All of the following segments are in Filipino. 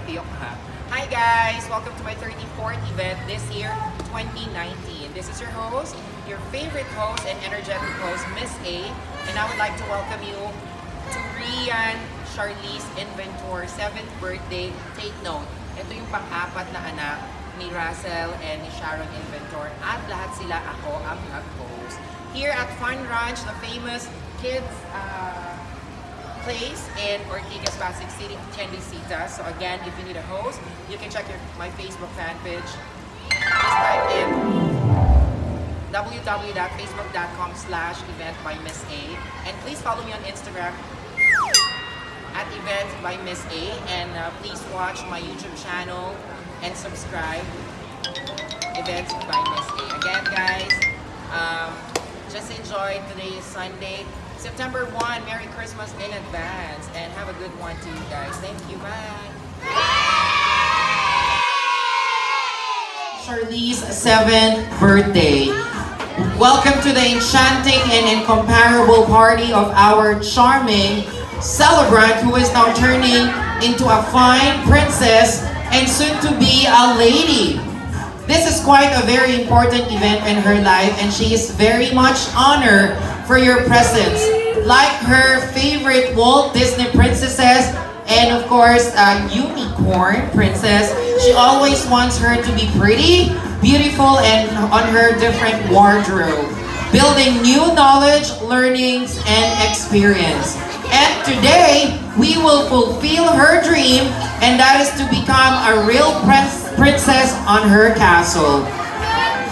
Ayok ha. Hi guys! Welcome to my 34th event this year, 2019. This is your host, your favorite host and energetic host, Miss A. And I would like to welcome you to Rian Charlize Inventor 7th birthday. Take note, ito yung pang-apat na anak ni Russell and ni Sharon Inventor. At lahat sila ako ang nag-host. Here at Fun Ranch, the famous kids place in Ortigas, Pasig City, Chendisita. So again, if you need a host, you can check my Facebook fan page. Just type in www.facebook.com/event by Miss A. And please follow me on Instagram at event by Miss A. And please watch my YouTube channel and subscribe. Events by Miss A. Again, guys, just enjoy. Today is Sunday, September 1. Merry Christmas in advance. And have a good one to you guys. Thank you. Bye. Charlize's 7th birthday. Welcome to the enchanting and incomparable party of our charming celebrant who is now turning into a fine princess and soon to be a lady. This is quite a very important event in her life and she is very much honored for your presence. Like her favorite Walt Disney princesses and of course unicorn princess, she always wants her to be pretty, beautiful and on her different wardrobe. Building new knowledge, learnings and experience. And today, we will fulfill her dream and that is to become a real princess on her castle.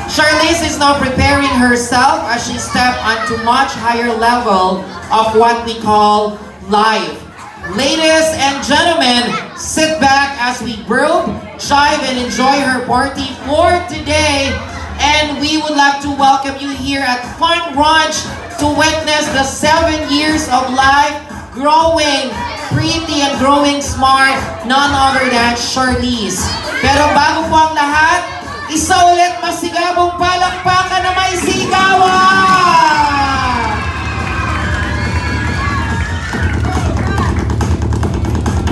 Charlize is now preparing herself as she steps onto much higher level of what we call life. Ladies and gentlemen, sit back as we groove, jive and enjoy her party for today. And we would like to welcome you here at Fun Ranch to witness the 7 years of life growing pretty and growing smart, none other than Charlize. Pero bago po ang lahat, isa ulit masigabong palakpakan na may sigawan!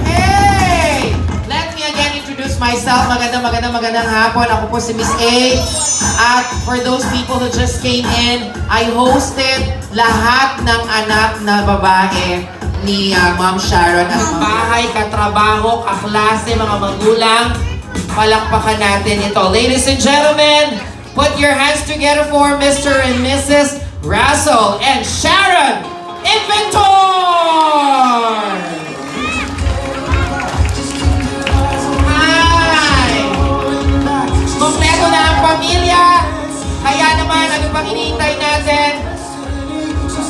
Hey! Let me again introduce myself. Magandang hapon. Ako po si Miss A. At for those people who just came in, I hosted lahat ng anak na babae ni Ma'am Sharon at bahay, katrabaho, kaklase, mga magulang. Palakpakan natin ito. Ladies and gentlemen, put your hands together for Mr. and Mrs. Russell and Sharon Inventor! Hi! Kompleto na ang pamilya. Kaya naman, ano pang hinihintay natin?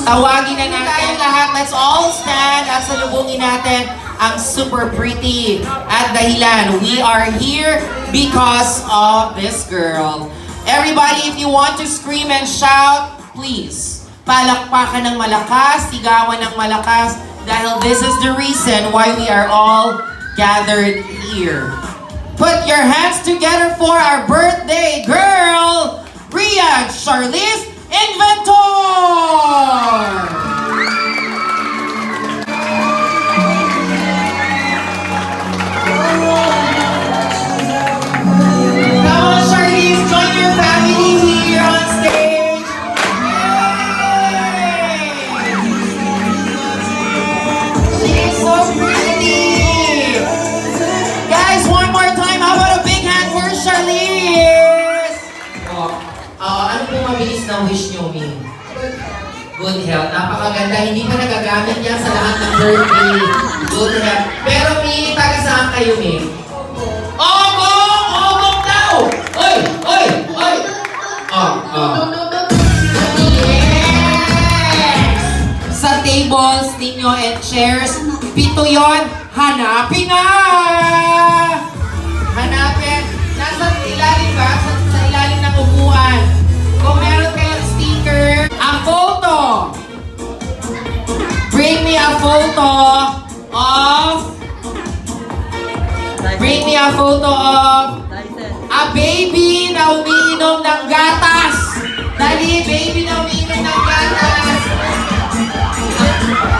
Tawagin na natin lahat. Let's all stand at salubungin natin ang super pretty. At dahilan, we are here because of this girl. Everybody, if you want to scream and shout, please, palakpakan ng malakas, sigawan ng malakas, dahil this is the reason why we are all gathered here. Put your hands together for our birthday girl, Rian Charlize Inventor! Come on, Charlize, join your family here on stage. Yay! She's so pretty. Guys, one more time, how about a big hand for Charlize? Ano po mabilis na wish nyo, Mi? Good health. Napakaganda. Hindi pa nagagamit yan sa lahat ng birthday. Good health. Pero Mi, taga saan kayo, Mi? Ogong! Ogong daw! Oy! Oy! Oy! Yes! Sa tables ninyo and chairs, 7 yon. Hanapin na! Hanapin. Nasa ilalim ba? Sa ilalim ng upuan. Kung meron kayong sticker, a photo. Bring me a photo of a baby na umiinom ng gatas. Dali, baby na umiinom ng gatas.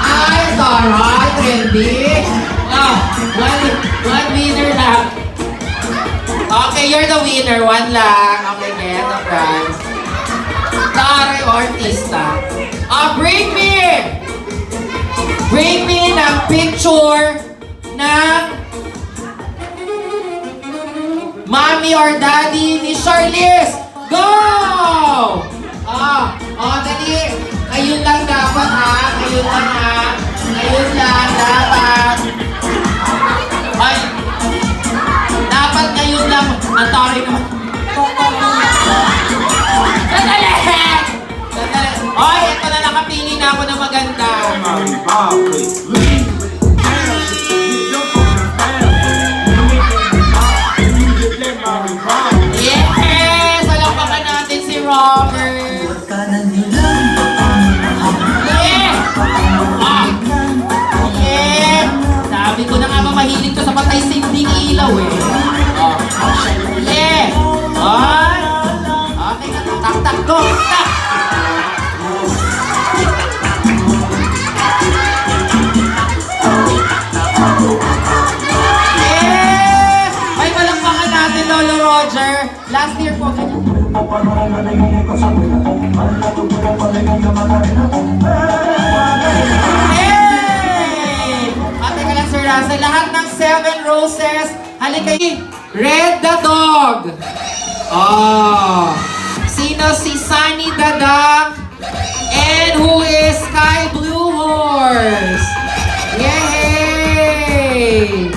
Ay, alright, Trendy. One winner na. you're the winner. One lang. Okay, get the prize. Tari o artista. Bring me ng picture ng mommy or daddy ni Charlize. Go! Dali. Ayun lang dapat ha. Ayun lang ha. Ayun lang dapat. Ay. Dapat ngayon lang. Ang tari naman. Sandali! Oy, ito na nakapili na ako ng maganda. Yes! Alam pa natin si Robert. Yeah! Yeah! Sabi ko na nga ba mahilig ko sa patay sinding ilaw eh. Yeah! Okay na, tak, go! Tak! Lolo Roger, last year po ganyan. Hey! Teka lang Sir Russell, lahat ng 7 roses, halika Red the Dog. Sino si Sunny the Duck? And who is Sky Blue Horse? Yay!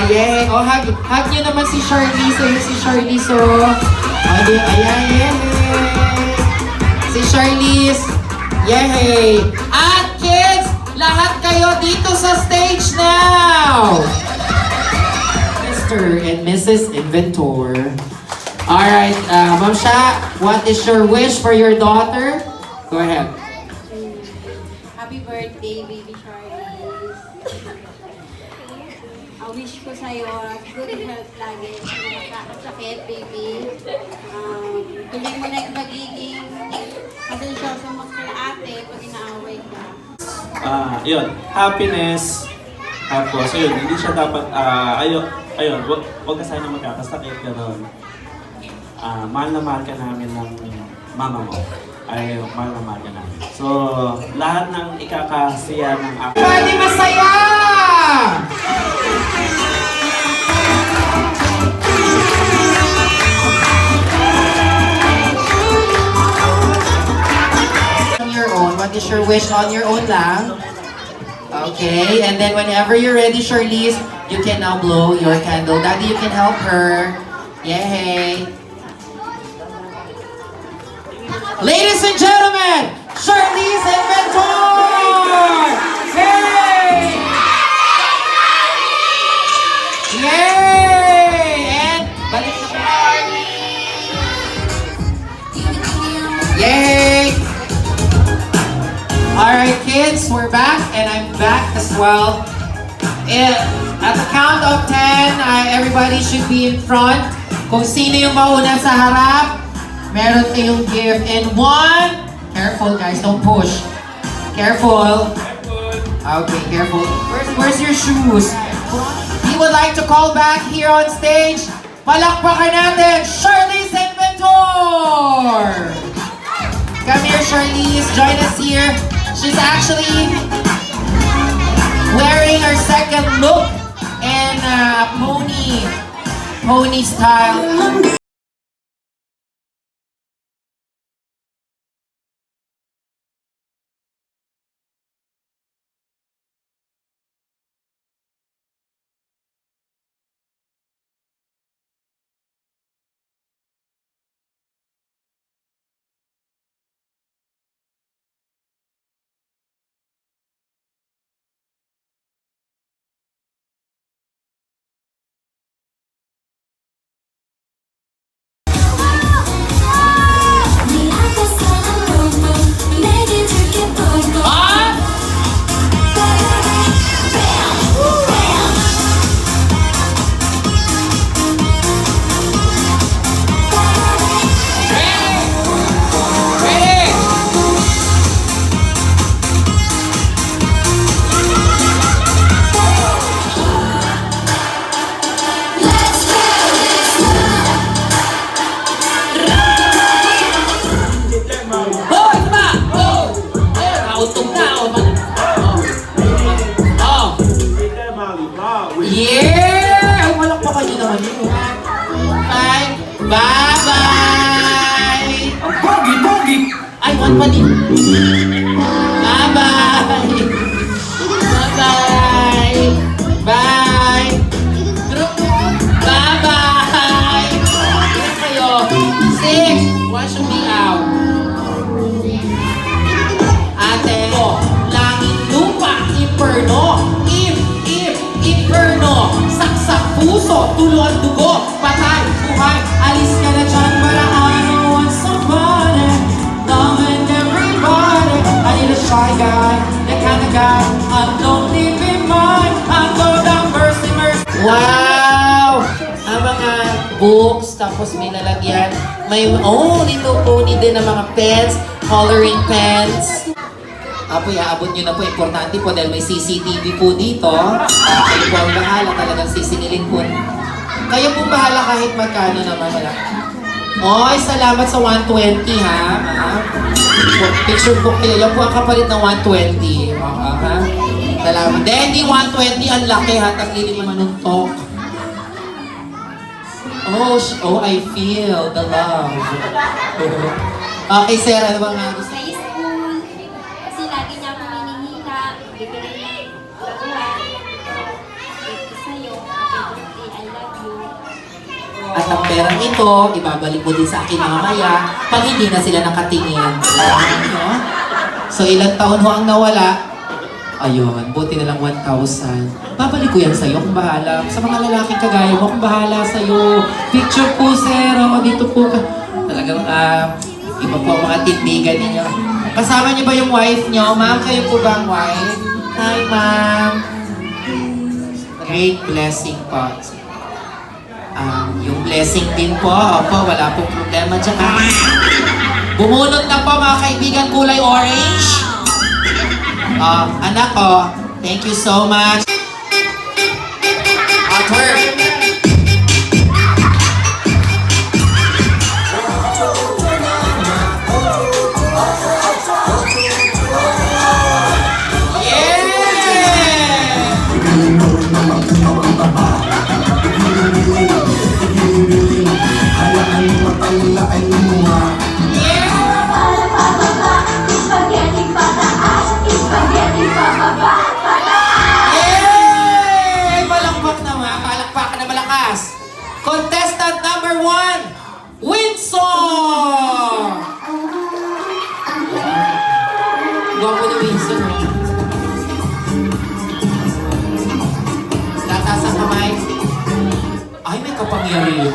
Yay! Hug nyo naman si Charlize. Ayun si Charlize, ayan, yay! Si Charlize. Yay! At kids, lahat kayo dito sa stage now! Mr. and Mrs. Inventor. Alright, Ma'am Sha, what is your wish for your daughter? Go ahead. Happy birthday, baby Charlize. Wish ko sa'yo, good health lagi. Sakit, baby. Tuloy mo na yung pagiging pasensyoso mo kay ate pag inaaway ka. Yun, happiness. Tapos, ayun, hindi siya dapat, ayun, wag ka sana magkakasakit, gano'n. Mahal na mahal ka namin ng mama mo. Ay, mahal na mahal ka namin. So, lahat ng ikakasiya ng ako. Pwede masaya! On your own, what is your wish on your own lang? Okay, and then whenever you're ready, Charlize, you can now blow your candle. Daddy, you can help her. Yay! Ladies and gentlemen, Charlize Inventor! Hey! Yay! And balik na po. Yay! Alright kids, we're back and I'm back as well. At the count of 10, everybody should be in front. Kung sino yung mauna sa harap, meron kayong gift. And 1, careful guys, don't push. Careful. Okay, careful. Where's your shoes? We would like to call back here on stage. Palakpakan natin, Charlize Inventor! Come here, Charlize. Join us here. She's actually wearing her second look in pony style. naman pa din. Bye-bye! Bye-bye! Bye! Group! Bye-bye! Group kayo. 6! One should be out. Ate, langit lupa, inferno. Inferno. Saksak puso, tulo ang dugo. Patay, buhay, alis ka na dyan. Para I don't want somebody loving everybody. I need a shy guy, the kind of guy I don't leave in mind. I'm go down mercy. Wow! Ang mga books, tapos may lalagyan. May, dito po din ang mga pens, coloring pens. Apo, iaabot nyo na po. Importante po dahil may CCTV po dito. Kayo po ang bahala, talagang sisingilin po. Kayo po bahala kahit magkano naman. Wala. Oy, salamat sa 120 ha. Picture po kayo. Yan po ang kapalit ng 120. Ha? Salamat. Hindi 120, ang laki ha. Tagili manuntok. I feel the love. Okay, sir, ano bang gusto? Sa school, kasi lagi niya akong hinihila, bibili ng laruan. Ito sa'yo, happy birthday, I love you. At ang perang ito, ibabalik mo din sa akin mamaya pag hindi na sila nakatingin. No? So ilang taon ho ang nawala? Ayun, buti na lang 1,000. Babalik ko yan sa'yo kung bahala. Sa mga lalaking kagaya mo, kung bahala sa'yo. Picture po, sir. O, dito po ka. Talagang, iba po ang mga tindigan ninyo. Kasama niyo ba yung wife niyo? Ma'am, kayo po ba ang wife? Hi, ma'am. Great blessing po. Yung blessing din po. Opo, wala pong problema. Tsaka, bumunot na po mga kaibigan kulay orange. Anak ko, thank you so much. Arthur. Contestant number 1, Windsor! Gwapo ni Windsor. Tataas ang kamay. Ay, may kapangyarihan.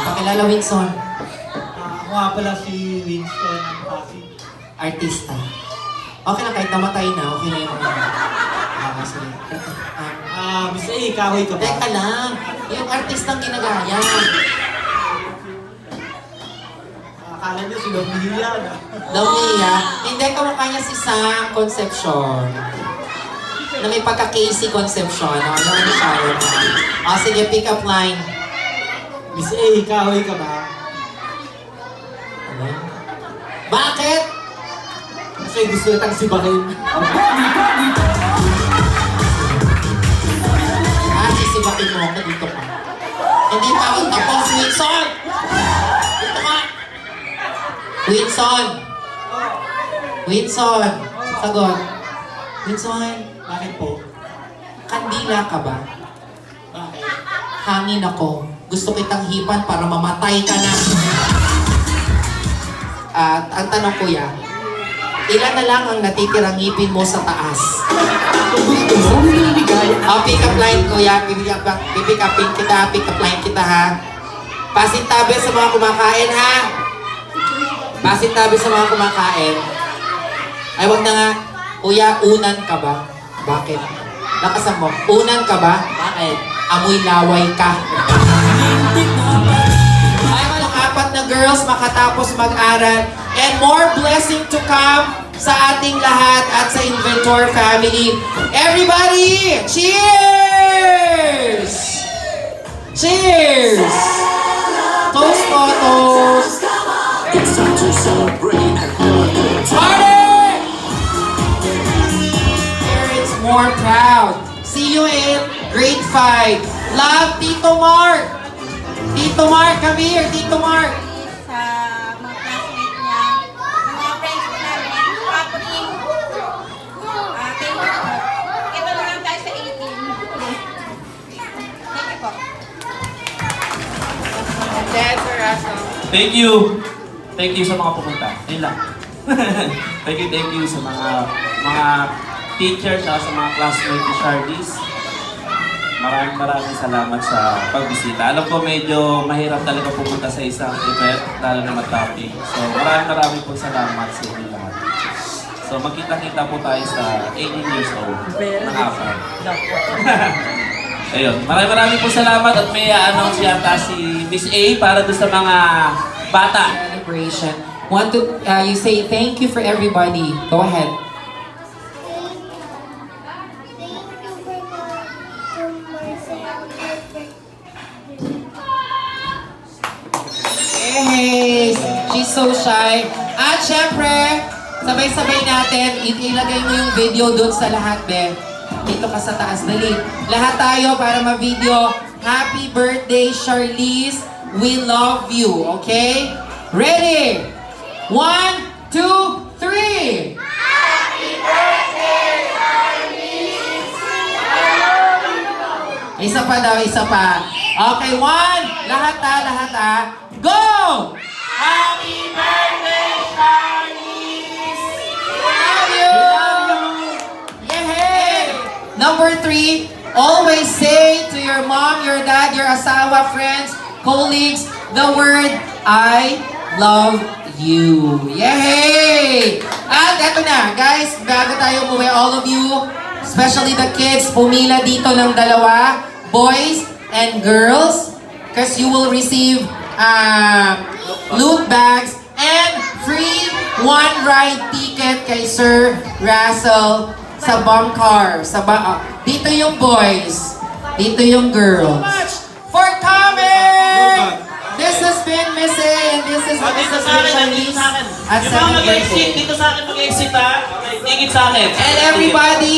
Pakilala, Windsor. Ako nga pala si Winston ng Pasig. Artista. Okay lang, kahit namatay na, okay na yung sige. Miss A, kahoy ka ba? Teka lang, yung artistang ginagaya. Akala niyo si Domia na. Domia, hindi kamukha niya si Sam Concepcion. Na may pagka-Casey Concepcion. Ano siya yun? Sige, pick up line. Miss A, kahoy ka ba? Ano? Bakit? Kasi gusto kitang sibahin. Sisibakin mo ako dito ka. Hindi pa ako tapos, Winson! Dito ka! Winson! Winson! Sagot. Winson, Bakit po? kandila ka ba? Bakit? Hangin ako. Gusto kitang hipan para mamatay ka na. At ang tanong kuya, ilan na lang ang natitirang ngipin mo sa taas? Pick up line kuya, pick up line kita ha. Pasintabi sa mga kumakain ha. Pasintabi sa mga kumakain. Ay wag na nga. Kuya, unan ka ba? Bakit? Lakasan mo. Unan ka ba? Bakit? Amoy laway ka. Ay walang 4 na girls makatapos mag-aral. And more blessing to come sa ating lahat at sa Inventor family. Everybody, cheers! Cheers! Toast po, toast! It's time to celebrate. Party! Parents more proud. See you in grade 5. Love, Tito Mark! Tito Mark, come here, Tito Mark! Sa mga classmate niya, Thank you. Thank you sa mga pumunta. Yun lang. thank you sa mga teachers at sa mga classmates ni Shardis. Maraming salamat sa pagbisita. Alam ko medyo mahirap talaga pumunta sa isang event, lalo na mag-topic. So maraming po salamat sa inyo lahat. So magkita-kita po tayo sa 18 years old na hapon. Ayun, maraming po salamat at may announce yata si Miss A para doon sa mga bata. Celebration. Want to, you say thank you for everybody. Go ahead. Hey, she's so shy. At syempre, sabay-sabay natin, ilagay mo yung video doon sa lahat, Ben. Dito ka sa taas, dali. Lahat tayo para ma-video. Happy birthday, Charlize. We love you, okay? Ready? 1, 2, 3! Isa pa daw, isa pa. Okay, 1. Lahat Go! Happy birthday, Charlize! Love you! Yay! Number 3, always say to your mom, your dad, your asawa, friends, colleagues, the word, I love you. Yay! At eto na, guys, bago tayo umuwi, all of you, especially the kids, pumila dito ng dalawa, boys and girls, because you will receive loot bags and free one-ride ticket kay Sir Russell sa bomb car. Dito yung boys, dito yung girls. For coming! This has been Miss A and this is Dito sa akin, dito sa akin. At Yung mga 7 mag-exit, dito sa akin mag-exit ha. Okay, tingin sa akin. And everybody,